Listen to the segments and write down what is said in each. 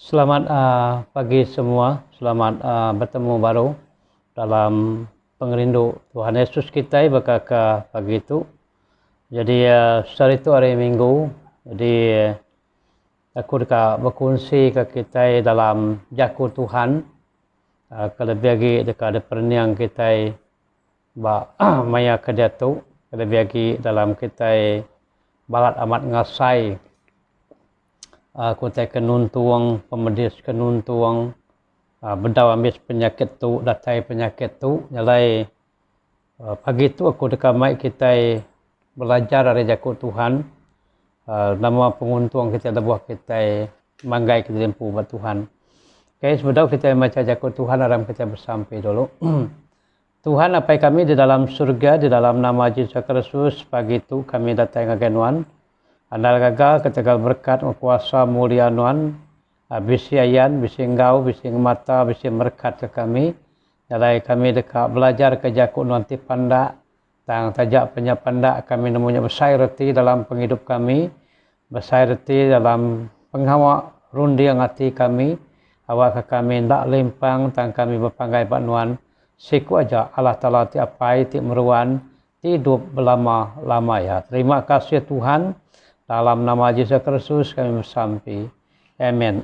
Selamat pagi semua, selamat bertemu baru dalam pengerindu Tuhan Yesus kita berkata pagi itu. Jadi hari itu hari Minggu, jadi aku dekat berkongsi ke kita dalam jaku Tuhan, kelebih lagi dekat ada perniang kita maya kerja tu, kelebih lagi dalam kita balat amat ngasai. Aku tak kenun tuang, pemedis kenun tuang, bedau ambis penyakit tu, datai penyakit tu. Nyalai pagi tu aku dekat mai kita belajar dari jaku Tuhan. Nama penguntuang kita lebuh kita manggai kita lempu buat Tuhan. Okay, sebedau kita baca jaku Tuhan, aram kita bersampai dulu. Tuhan apai kami di dalam surga, di dalam nama Yesus Kristus, pagi tu kami datang ke Genuan. Andal gagal ketegal berkat kuasa mulia Nuan, bisi ayan, bisi engkau, bisi mata, bisi berkat ke kami. Jadi kami dekat belajar ke jaku Nuan ti pandak, tang tajak penyapandak kami nemunya besar reti dalam penghidup kami, besar reti dalam penghawa rundi yang hati kami, awak ke kami ndak lempang tang kami berpanggai Pak Nuan, siku aja Allah Ta'ala ti apai ti meruan, ti hidup berlama-lama ya. Terima kasih Tuhan. Dalam nama Yesus Kristus kami bersampai. Amen.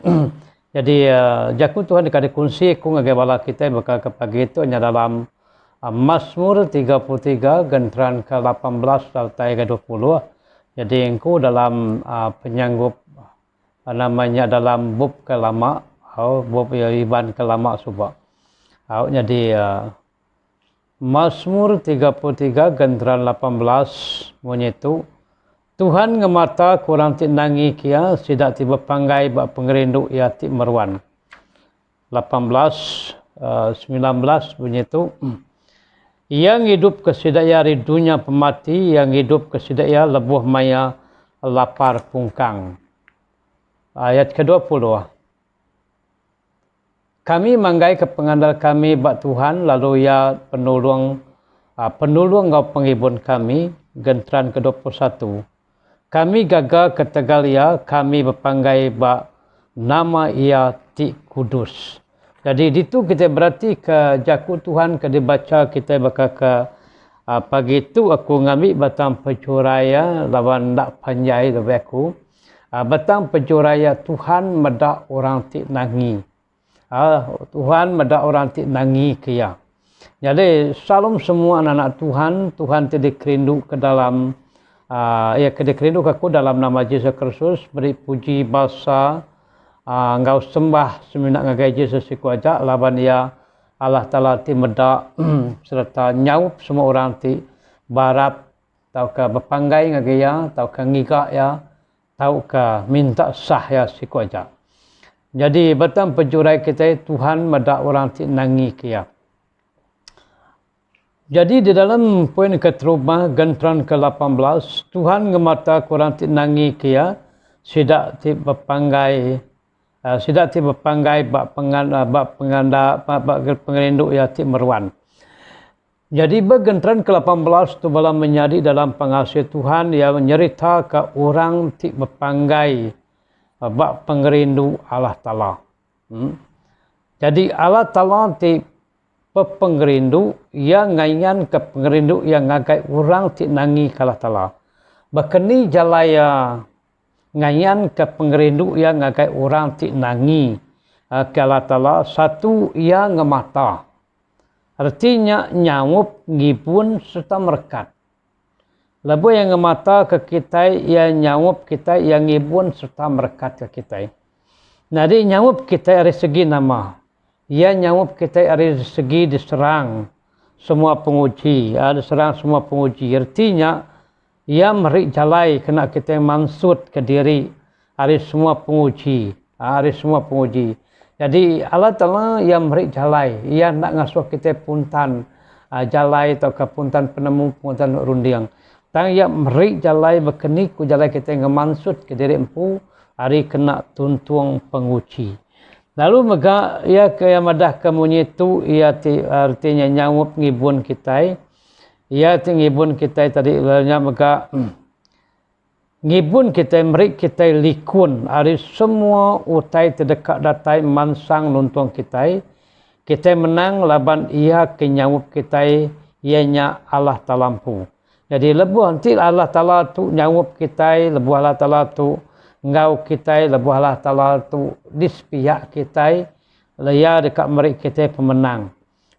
Jadi jaku Tuhan dekat kunci aku ngagai bala kita bakal ke pagi itu hanya dalam Mazmur 33 gentran ke-18 sampai ke-20. Jadi engkau dalam penyanggup namanya dalam bab kelama, bab iban kelama subak. Jadi Mazmur 33 gentran 18 bunyi itu, Tuhan ngemata kurang ti nangi kia sidak tiba panggai bak pengerindu ia ti meruan. 19 bunyi itu. Yang hidup kesidaya di dunia pemati, yang hidup kesidaya lebuh maya lapar pungkang. Ayat ke-20. Kami manggai ke pengandal kami bak Tuhan, lalu ia penolong ngau penghibun kami, gentran ke-21. Kami gagal ke tegal ia, kami berpanggai bak nama ia ti kudus. Jadi itu kita berarti ke jaku Tuhan ke dibaca kita bakal ke pagi itu aku ngambil batang pecuraya lawan ndak panjai lebih aku. Batang pecuraya Tuhan medak orang ti nangi. Tuhan medak orang ti nangi kia. Jadi salam semua anak-anak Tuhan, Tuhan tidak kerindu ke dalam kerindu aku dalam nama Yesus Kristus, beri puji basa, engkau sembah seminat ngagai Yesus iku aja, laban ia Allah Ta'ala ti medak serta nyaup semua orang ti barat, tau ke berpanggai ngagai ya, tau ke ngigak ya, tau ke minta sah ya siku aja. Jadi betul penjurai kita Tuhan medak orang ti nangi kia. Jadi di dalam poin keterubah gentran ke-18, Tuhan ngemata kurang ti nangi kia, sidak ti berpanggai bak pengerindu ya ti meruan. Jadi begentran ke-18 tu bala menjadi dalam pengasih Tuhan yang menyerita ke orang ti berpanggai bak pengerindu Allah Ta'ala. Jadi Allah Ta'ala ti pengerindu yang ngayan ke pengerindu yang ngagai orang ti nangi kalah Ta'ala. Bakeni jalaya ngayan ke pengerindu yang ngagai orang ti nangi kalah Ta'ala, satu yang ngemata. Artinya nyawup, ngibun serta merekat. Lebu yang ngemata ke kita, yang nyawup kita, yang ngibun serta merekat ke kita. Jadi nyawup kita dari segi nama. Ia nyawup kita dari segi diserang semua penguji, diserang semua penguji. Artinya, ia merik jalai kena kita mansut ke diri dari semua penguji, Jadi Allah Ta'ala yang merik jalai, ia nak ngasuh kita puntan jalai atau ke puntan penemu, puntan rundiang. Tang ia merik jalai berkeni ku jalai kita ngemansut ke diri empu, hari kena tuntung penguji. Lalu mega ia ke madah kemunyi tu ia artinya nyawup ngibun kita. Ia ti ngibun kita tadi nya mega ngibun kita merik kita likun hari semua utai terdekat datai mansang nonton kita menang laban ia kenyawup kita ianya Allah Talampu. Jadi lebuh nanti Allah Taala tu nyawup kita, lebuh Allah Taala tu ngau kita, lebuh Allah Taala tu di sepihak kita, leya dekat merik kita pemenang.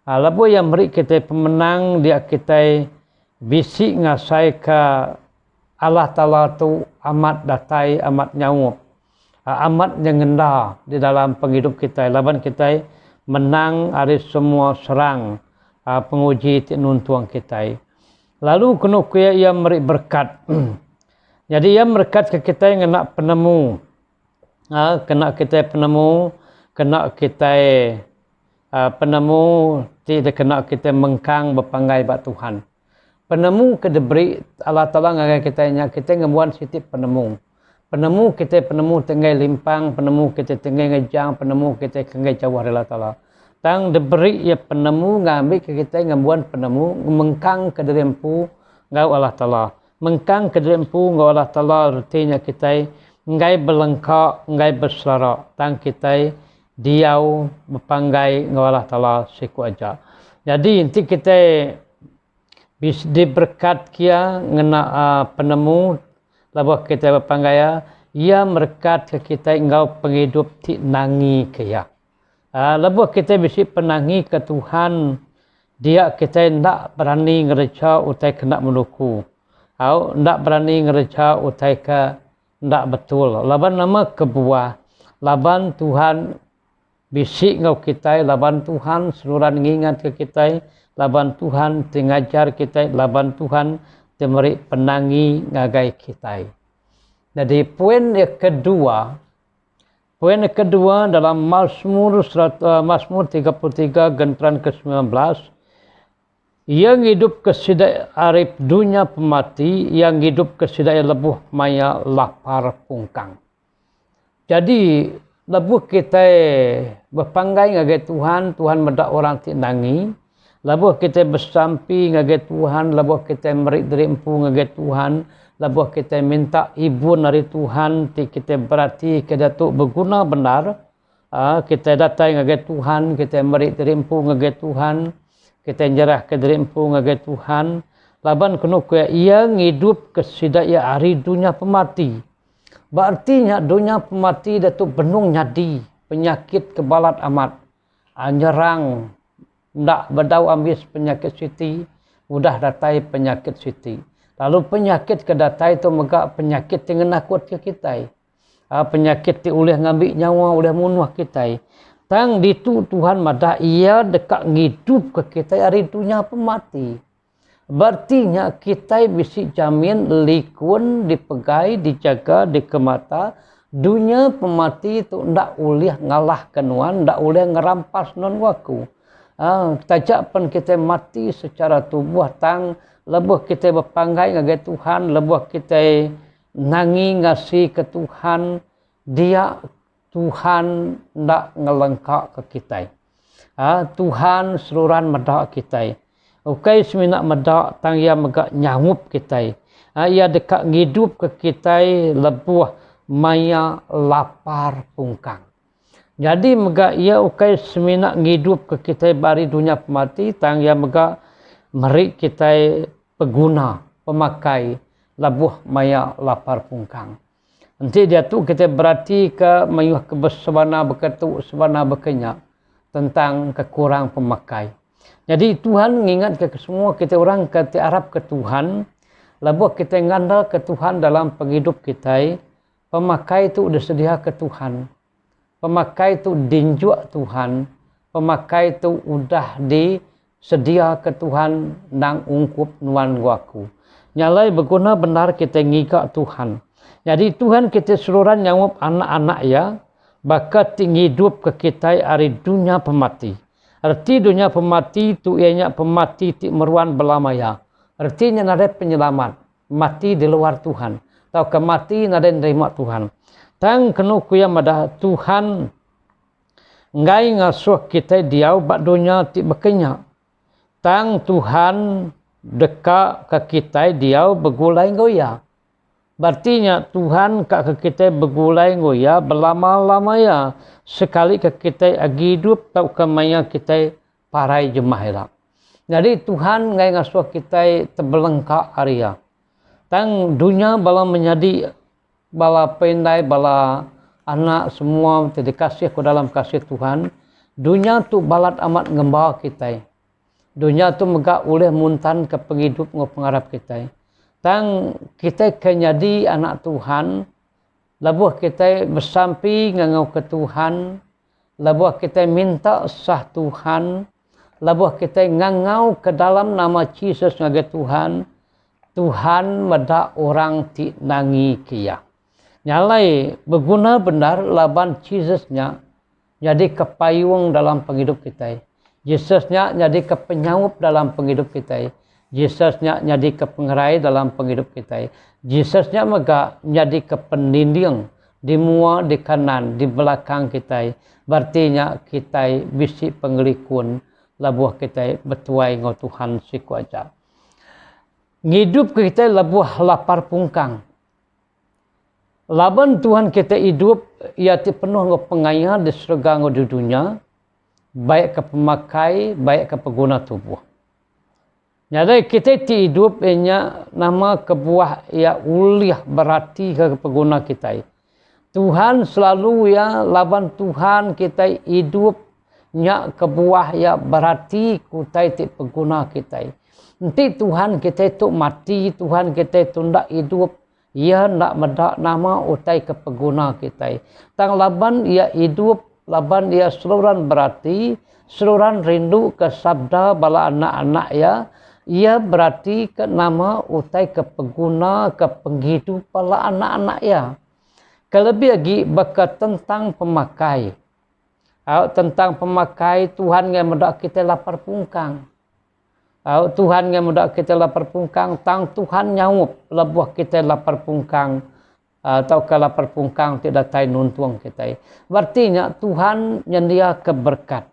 Lebuh yang merik kita pemenang dia kita bisik ngasai ke Allah Ta'ala tu amat datai, amat nyawup, amat nyengenda di dalam penghidup kita. Laban kita menang hari semua serang penguji nuntuang kita. Lalu kena kuya ia merik berkat. Jadi ia berkat ke kita yang nak penemu. Kena kita penemu, kena kita penemu, tidak kena kita mengkang berpanggai bak Tuhan. Penemu ke diberi Allah Ta'ala ngagai kita ngebuan sitip penemu. Penemu kita penemu tenggai limpang, penemu kita tenggai ngejang, penemu kita tenggai jauh dari Allah Ta'ala. Tang diberi ya penemu ngambil ke kita ngebuan penemu, mengkang ke derempu ngau Allah Ta'ala. Mengkang ke derempu ngau Allah Ta'ala artinya kita ngai belengkak, ngai berselera. Tang kita diau berpanggai ngau Allah Ta'ala siku aja. Jadi inti kita bis diberkat kia ngena penemu labah kita berpanggaya ia merkat ke kita engkau penghidup ti nangi kia. Labah kita bisi penangi ke Tuhan dia kita ndak berani ngereca utai kena menuku. Au ndak berani ngereca utai ke ndak betul. Laban nama kebuah. Laban Tuhan bisi ngau kita, laban Tuhan seluruh ngingat ke kita. Laban Tuhan tengajar kita, laban Tuhan temeri penangi ngagai kita. Jadi poin yang kedua dalam Mazmur 33 gentaran ke-19, yang hidup kesidai arif dunia pemati, yang hidup kesidai lebuh maya lapar pungkang. Jadi lebuh kita berpanggai ngagai Tuhan, Tuhan medak orang tinangi. Labuh kita bersampi ngagai Tuhan, labuh kita merik derempu ngagai Tuhan, labuh kita minta ibu dari Tuhan, kita berarti kita tu berguna benar. Kita datang ngagai Tuhan, kita merik derempu ngagai Tuhan, kita nyerah ke derempu ngagai Tuhan. Laban kena kaya ia hidup kesidaya hari dunia pemati. Berartinya dunia pemati datuk benung nyadi, penyakit kebalat amat, nyerang. Ndak berdau ambis penyakit siti, mudah datai penyakit siti. Lalu penyakit ke datai itu megak penyakit yang nakut ke kita. Penyakit yang boleh ngambil nyawa, boleh munuh kita. Tang ditu Tuhan madah ia dekat ngidup ke kita hari dunia pemati. Berartinya kita bisa jamin likun, dipegai, dijaga, dikemata. Dunia pemati itu ndak boleh ngalah kenuan, ndak boleh ngerampas non waku. Tajapan kita mati secara tubuh tang lebuh kita berpanggai ngagai Tuhan, lebuh kita nangi ngasih ke Tuhan, dia Tuhan ndak ngelengkak ke kita. Tuhan seluruhan medak kita. Okey seminak medak tang ia megak nyawup kita. Ia dekat ngidup ke kita lebuh maya lapar pungkang. Jadi megak ia ukai seminak ngidup ke kita bari dunia pemati tang ia megak merik kita pengguna pemakai labuh maya lapar pungkang. Nanti dia tu kita berarti ke mayuh ke bersebana beketuk sebana bekenyak tentang kekurang pemakai. Jadi Tuhan mengingat ke semua kita orang ke Arab ke Tuhan, labuh kita ngandal ke Tuhan dalam penghidup kita, pemakai itu sudah sedia ke Tuhan. Pemakai itu dinjuk Tuhan, pemakai itu udah disedia ke Tuhan nang ungkup nuan guaku. Nyalai berguna benar kita ngigak Tuhan. Jadi Tuhan kita seluruhan nyawup anak-anak ya, bakat tinggi hidup ke kita hari dunia pemati. Arti dunia pemati itu ianya pemati ti meruan belamaya. Artinya nada penyelamat, mati di luar Tuhan. Atau kemati nada nerima Tuhan. Tang kenu kuya madah Tuhan ngai ngasuh kita diau bak dunia ti bekenya. Tang Tuhan deka ke kita diau begulai goya. Berartinya Tuhan kak ke kita bergulai ngoya berlama-lama ya sekali ke kita agi hidup tau kemaya kita parai jemah. Jadi Tuhan ngai ngasuh kita terbelengkak area. Tang dunia bala menjadi bala pendai bala anak semua dikasih ke dalam kasih Tuhan. Dunia tu balat amat ngembawa kita. Dunia tu megak oleh muntan ke penghidup ngo pengarap kita. Tang kita kenyadi anak Tuhan, labuh kita bersampi ngangau ke Tuhan, labuh kita minta sah Tuhan, labuh kita ngangau ke dalam nama Yesus ngagai Tuhan, Tuhan meda orang ti nangi kia. Nyalai berguna benar laban Yesusnya jadi kepayung dalam penghidup kita. Yesusnya jadi kepenyaup dalam penghidup kita. Yesusnya jadi kepengerai dalam penghidup kita. Yesusnya mega jadi kepeninding di mua di kanan di belakang kita. Berartinya kita bisi pengelikun labuh kita betuai ngau Tuhan si kuaja. Ngidup kita labuh lapar pungkang. Laban Tuhan kita hidup ia ti penuh ngau pengayah di surga ngau di dunia. Baik ke pemakai, baik ke pengguna tubuh. Jadi kita ti hidup ianya nama kebuah ia uliah berarti ke pengguna kita. Tuhan selalu ya laban Tuhan kita hidup nya kebuah ya berarti kutai ti pengguna kita. Nanti Tuhan kita itu mati, Tuhan kita itu ndak hidup, ia ndak medak nama utai ke pengguna kita. Tang laban ia hidup, laban ia seluruhan berarti, seluruhan rindu ke sabda bala anak-anak ya. Ia berarti ke nama utai ke pengguna ke penghidup bala anak-anak ya. Kelebih lagi bakat tentang pemakai. Tentang pemakai Tuhan yang mendak kita lapar pungkang. Tuhan yang mendak kita lapar pungkang, tang Tuhan nyaup lebuh kita lapar pungkang. Atau ke lapar pungkang tidak tai nuntuang kita. Berartinya Tuhan nyendia ke berkat.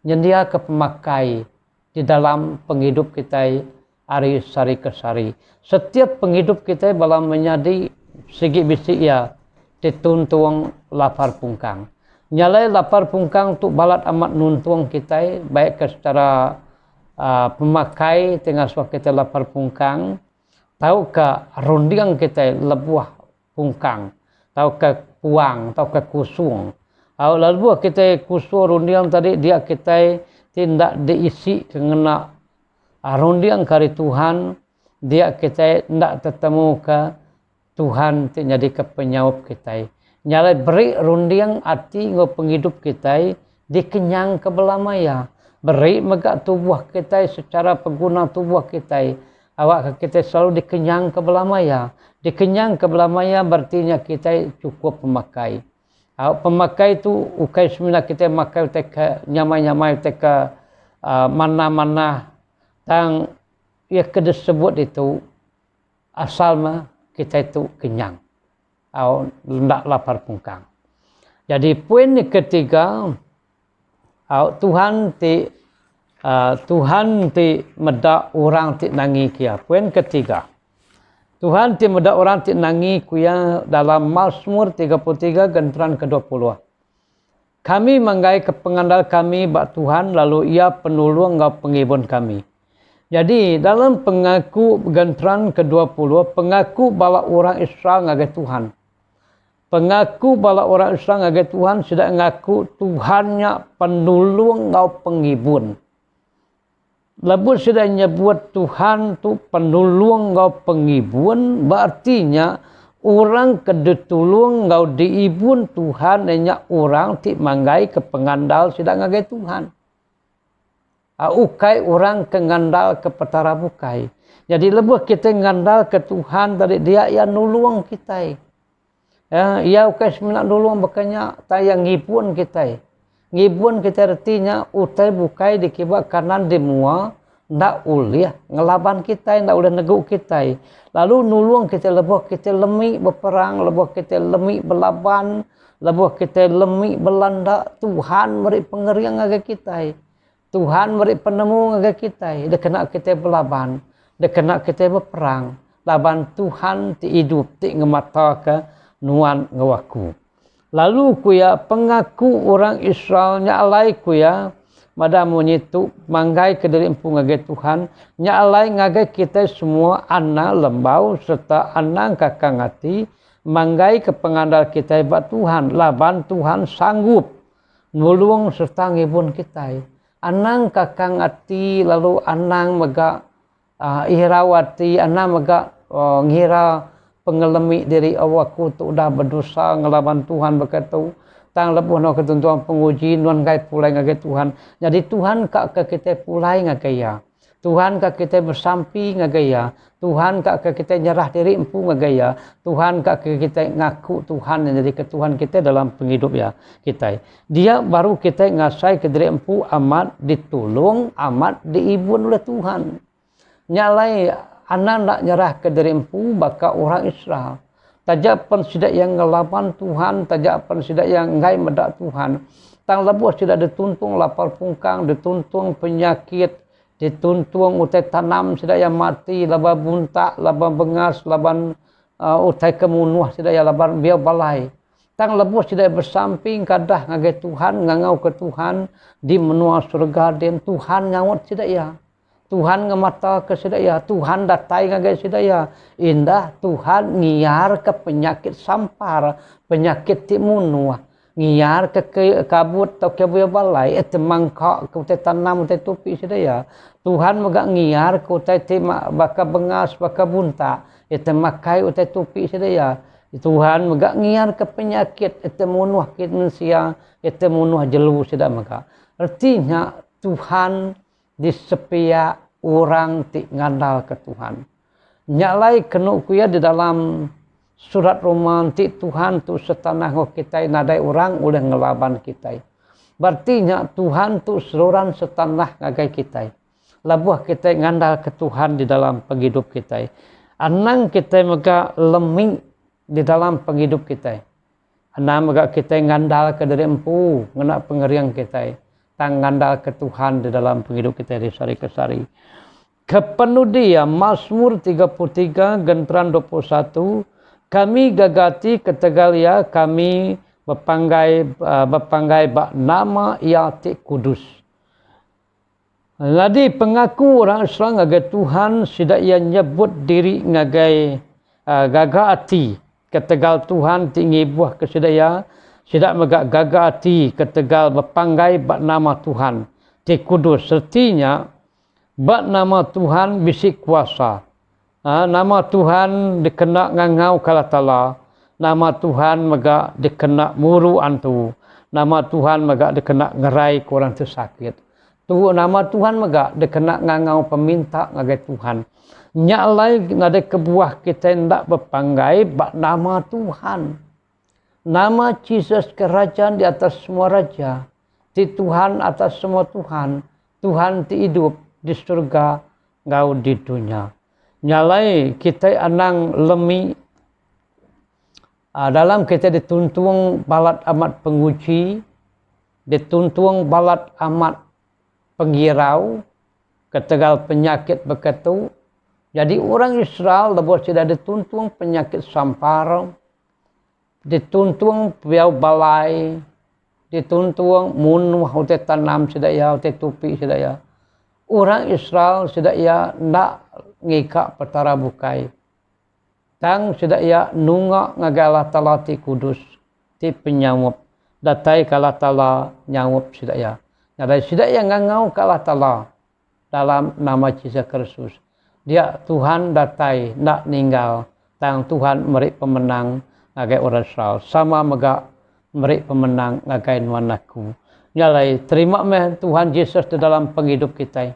Nyendia ke pemakai. Di dalam penghidup kita hari sari ke sari. Setiap penghidup kita balam menjadi segi bisi ya dituntung lapar pungkang. Nyalai lapar pungkang tu balat amat nuntung kita baik ke secara pemakai tengah suah kita lapar pungkang. Tahu ke rundiang kita lebuah pungkang. Tahu ke puang, tahu ke kusung. Lalu kita kusung rundiang tadi dia kita tindak diisi kena rundiang kari Tuhan dia kita tidak ketemu ke Tuhan jadi ke penyaup kita nyalai beri rundiang arti ngo penghidup kita dikenyang ke belamaya beri megak tubuh kita secara pengguna tubuh kita awak kita selalu dikenyang ke belamaya dikenyang ke belamaya berartinya kita cukup pemakai. Pemakai itu ukai semina kita makai teka nyamai-nyamai teka mana-mana tang ia kedisebut itu asal mah kita itu kenyang atau ndak lapar pungkang. Jadi poin ketiga Tuhan ti medak orang ti nangi kia. Poin ketiga. Tuhan ti medak orang ti nangi kuya dalam Mazmur 33 genteran ke-20. Kami manggai ke pengandal kami bak Tuhan lalu ia penolong ngau penghibun kami. Jadi dalam pengaku genteran ke-20 pengaku bala orang Israel ngagai Tuhan. Pengaku bala orang Israel ngagai Tuhan sudah ngaku Tuhannya penolong ngau penghibun. Lepas sudah nyebut Tuhan tu penolong ngau penghibun, berartinya orang kedetulung ngau diibun Tuhan hanya orang ti manggai ke pengandal sudah ngagai Tuhan. Ukai orang ke ngandal ke petara bukai. Jadi lebih kita ngandal ke Tuhan tadi dia yang nulung kita. Ya, ia ukai semenak nulung bakanya tayang ngibun kita. Ngibun kita artinya utai bukai di kibak kanan di mua ndak uliah ngelaban kita ndak uliah neguk kita. Lalu nulung kita lebih kita lemik berperang, lebih kita lemik berlaban, lebih kita lemik belanda. Tuhan beri pengerian agak kita. Tuhan beri penemu agak kita. Dia kena kita berlaban, dia kena kita berperang. laban Tuhan ti hidup ti ngemata ke nuan ngawaku. Lalu kuya pengaku orang Israel nyalai kuya mada menyitu manggai ke diri empu ngagai Tuhan nyalai ngagai kita semua anak lembau serta anak kakang hati manggai ke pengandal kita buat Tuhan laban Tuhan sanggup nulung serta ngibun kita anang kakang hati lalu anang mega ihrawati anak mega ngira pengelemi diri awaku tu dah berdosa ngelawan Tuhan berkata tang lebuh no ketentuan penguji nuan gai pulai ngagai Tuhan jadi Tuhan kak ke kita pulai ngagai ya Tuhan kak kita bersampi ngagai ya Tuhan kak ke kita nyerah diri empu ngagai ya Tuhan kak ke kita ngaku Tuhan yang jadi ke Tuhan kita dalam penghidup ya kita dia baru kita ngasai ke diri empu amat ditolong amat diibun oleh Tuhan nyalai anak nak nyerah ke diri empu baka orang Israel. Tajak pen sidak yang ngelawan Tuhan, tajak pen sidak yang ngai medak Tuhan. Tang lebuh sidak dituntung lapar pungkang, dituntung penyakit, dituntung utai tanam sidak yang mati, laban buntak, laban bengas, laban utai kemunuh sidak yang laban biar balai. Tang lebuh sidak bersamping kadah ngagai Tuhan, ngangau ke Tuhan di menua surga dan Tuhan ngawat sidak ya. Tuhan ngemata ke sedaya, Tuhan datai ngagai sedaya. Indah Tuhan ngiar ke penyakit sampar, penyakit timunuah. Ngiar ke kabut atau ke buaya balai, itu mangkak ke utai tanam, utai tupi sedaya. Tuhan megak ngiar ke utai tema baka bengas, baka bunta, itu makai utai tupi sedaya. Tuhan megak ngiar ke penyakit, itu munuah manusia, itu munuah jelu sedaya megak. Artinya Tuhan di sepia orang ti ngandal ke Tuhan. Nyalai kenu kuya di dalam surat Roma ti Tuhan tu setanah kita nadai orang oleh ngelaban kita. Berarti Tuhan tu seluruhan setanah ngagai kita. Labuh kita ngandal ke Tuhan di dalam penghidup kita. Anang kita mega leming di dalam penghidup kita. Anang mega kita ngandal ke dari empu ngena pengeriang kita. Ngandal ke Tuhan di dalam penghidup kita dari sari ke sari. Kepenuh dia Mazmur 33 gentran 21 kami gagati ketegalia kami berpanggai bak nama ia ti kudus. Jadi pengaku orang Islam ngagai Tuhan sidak ia nyebut diri ngagai gagati ketegal Tuhan tinggi buah kesedaya sidak megak gagah hati ketegal berpanggai bak nama Tuhan ti kudus sertinya bak nama Tuhan bisik kuasa nama Tuhan dikena ngangau kala tala nama Tuhan megak dikena muru antu nama Tuhan megak dikena ngerai kurang tersakit tu nama Tuhan megak dikena ngangau peminta ngagai Tuhan nyalai nade kebuah kita ndak berpanggai bak nama Tuhan. Nama Yesus kerajaan di atas semua raja. Ti Tuhan atas semua Tuhan. Tuhan ti hidup di surga ngau di dunia. Nyalai kita anang lemi. Dalam kita dituntung balat amat penguji. Dituntung balat amat penggirau. Ketegal penyakit beketu. Jadi orang Israel lepas tidak dituntung penyakit sampar. Dituntung biau balai, dituntung munuh utai tanam sedaya, utai tupi sedaya. Orang Israel sedaya nak ngikak petara bukai. Tang sedaya nunga ngagalah tala ti kudus, ti penyawap. Datai kalah tala nyawap sedaya. Nadai sedaya ngangau kalah tala dalam nama Yesus Kristus. Dia Tuhan datai nak ninggal, tang Tuhan meri pemenang. Ngagai orang Israel sama megak merik pemenang ngagai nuanaku nyalai terima meh Tuhan Yesus di dalam penghidup kita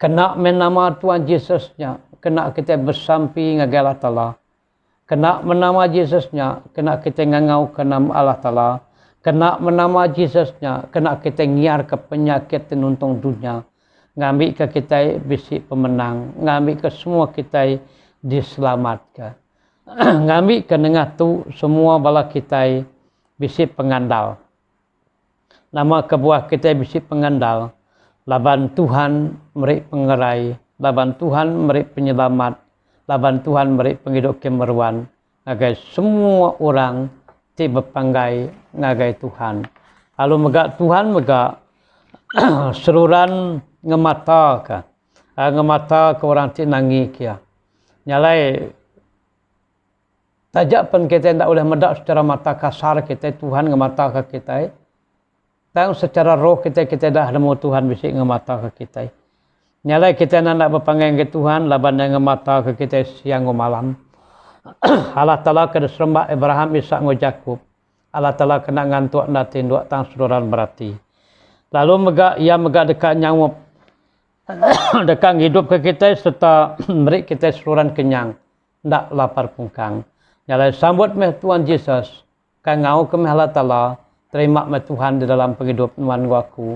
kena menama Tuhan Yesusnya kena kita bersampi ngagai Allah Ta'ala kena menama Yesusnya kena kita ngangau ke nama Allah Ta'ala kena menama Yesusnya kena kita ngiar ke penyakit tenuntung dunia ngambil ke kita bisi pemenang ngambil ke semua kita diselamatkan ngambil ke nengah tu semua bala kita bisi pengandal. Nama kebuah kita bisi pengandal. Laban Tuhan merik pengerai. Laban Tuhan merik penyelamat. laban Tuhan beri penghidup kemeruan ngagai semua orang ti berpanggai ngagai Tuhan. Lalu megak Tuhan megak seruran ngemata ka. Ngemata ke orang ti nangi kia. Nyalai tajak pun kita tidak boleh medak secara mata kasar kita, Tuhan ngemata ke kita. Tang secara roh kita dah nemu Tuhan bisik ngemata ke kita. Nyalai kita nak berpanggil ke Tuhan laban yang ngemata ke kita siang ke malam. Allah Ta'ala kena serembah Abraham, Ishak dan Yakub. Allah Ta'ala kena ngantuk natin dua tang seluruhan berarti. Lalu ia megak dekat nyawa dekat hidup ke kita serta beri kita seluruhan kenyang. Tak lapar pungkang. Nyalai sambut meh Tuhan Yesus. Kan ngau ke meh Allah Ta'ala. Terima meh Tuhan di dalam penghidup nuan waku.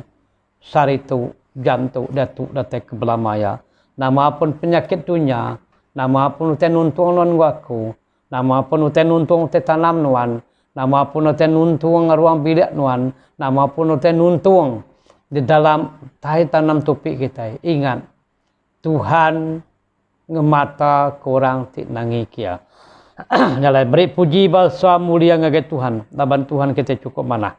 Sari tu, jam tu, datuk, datai kebelamaya. Nama pun penyakit dunia. Nama pun uten nuntung nuan waku. Nama pun uten nuntung te tanam nuan. Nama pun uten nuntung ruang bilik nuan. Nama pun uten nuntung di dalam tai tanam topik kita. Ingat, Tuhan ngemata korang tik nangi kia. Nyalai beri puji balsa mulia ngagai Tuhan. Laban Tuhan kita cukup mana.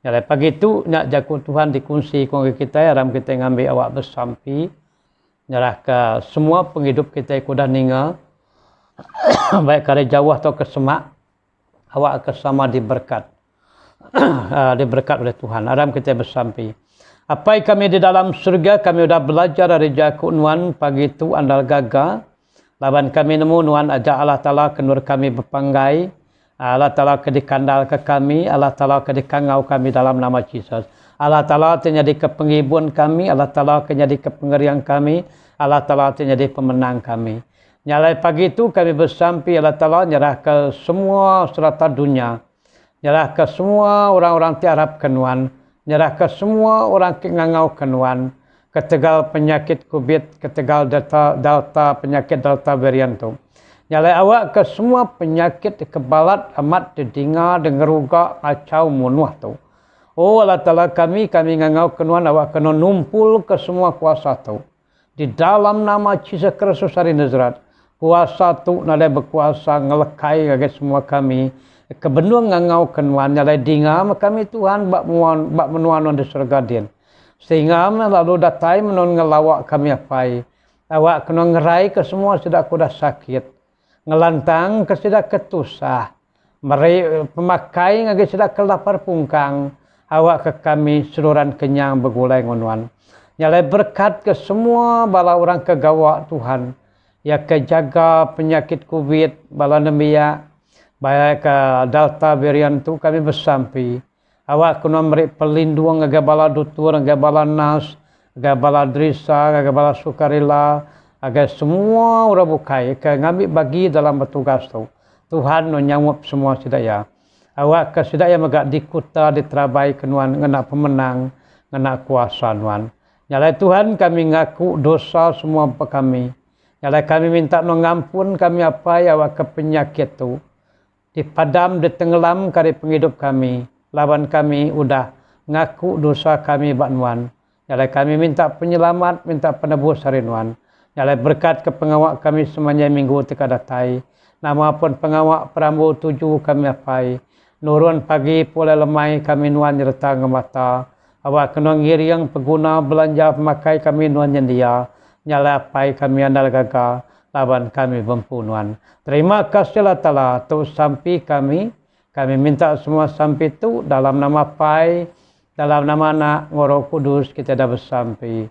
Nyalai pagi tu nak jaku Tuhan dikunci kongsi kita. Aram kita ngambil awak bersampi. Nyalai ke semua penghidup kita kuda ninga. Baik kare jauh atau ke semak. Awak kesama diberkat. Diberkat oleh Tuhan. Aram kita bersampi. Apa kami di dalam surga. Kami sudah belajar dari jaku nuan pagi tu andal gagal. Laban kami nemu nuan ajak Allah Ta'ala kenur kami berpanggai. Allah Ta'ala kedikandal ke kami. Allah Ta'ala kedikangau kami dalam nama Yesus. Allah Ta'ala terjadi ke penghibun kami. Allah Ta'ala terjadi ke pengerian kami. Allah Ta'ala terjadi pemenang kami. Nyalai pagi itu kami bersampi Allah Ta'ala nyerah ke semua serata dunia. Nyerah ke semua orang-orang tiarap kenuan. Nyerah ke semua orang kengangau kenuan. Ketegal penyakit COVID, ketegal delta penyakit delta varian tu. Nyalai awak ke semua penyakit kebalat amat didinga dengeruga acau munuh tu. Oh Allah Ta'ala kami ngangau kenuan awak kena numpul ke semua kuasa tu. Di dalam nama Yesus Kristus dari Nazaret. Kuasa tu nalai berkuasa ngelekai bagi semua kami. Kebenung ngangau kenuan nyalai dinga kami Tuhan bak menuan di surga din. Sehingga lalu datai menon ngelawak kami apai. Awak kena ngerai ke semua sudah kuda sakit. Ngelantang ke sudah ketusah. Meri pemakai ngagi sudah kelapar pungkang. Awak ke kami seluruhan kenyang begulai ngonuan. Nyalai berkat ke semua bala orang kegawak Tuhan. Ya kejaga penyakit COVID bala nemia. Baik ke delta varian tu kami bersampi. Awak kena beri pelindung agar bala dutur, agar bala nas, agar bala drisa, agar bala sukarela, agar semua orang bukai ke ngambil bagi dalam bertugas tu. Tuhan menyanggup semua sedaya. Awak ke sedaya megak dikuta, diterabai kenuan, ngena pemenang, ngena kuasa nuan. Nyalai Tuhan kami ngaku dosa semua kami. Nyalai kami minta mengampun kami apa awak ke penyakit tu. Dipadam, ditenggelam kari penghidup kami. Lawan kami udah ngaku dosa kami bak nuan. Nyalai kami minta penyelamat, minta penebus hari nuan. Nyalai berkat ke pengawak kami semuanya minggu tika datai. Nama pun pengawak Perambu 7 kami apai. Nurun pagi pula lemai kami nuan nyerta ngemata. Awak kena ngiriang pengguna belanja pemakai kami nuan nyendia. Nyalai apai kami andal gagal. Lawan kami bempunuan. Terima kasih Allah Ta'ala. Tu sampai kami. Kami minta semua sampai itu dalam nama Pai, dalam nama Anak, Roh Kudus kita dah bersampai.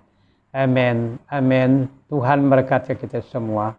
Amin. Amin. Tuhan berkati kita semua.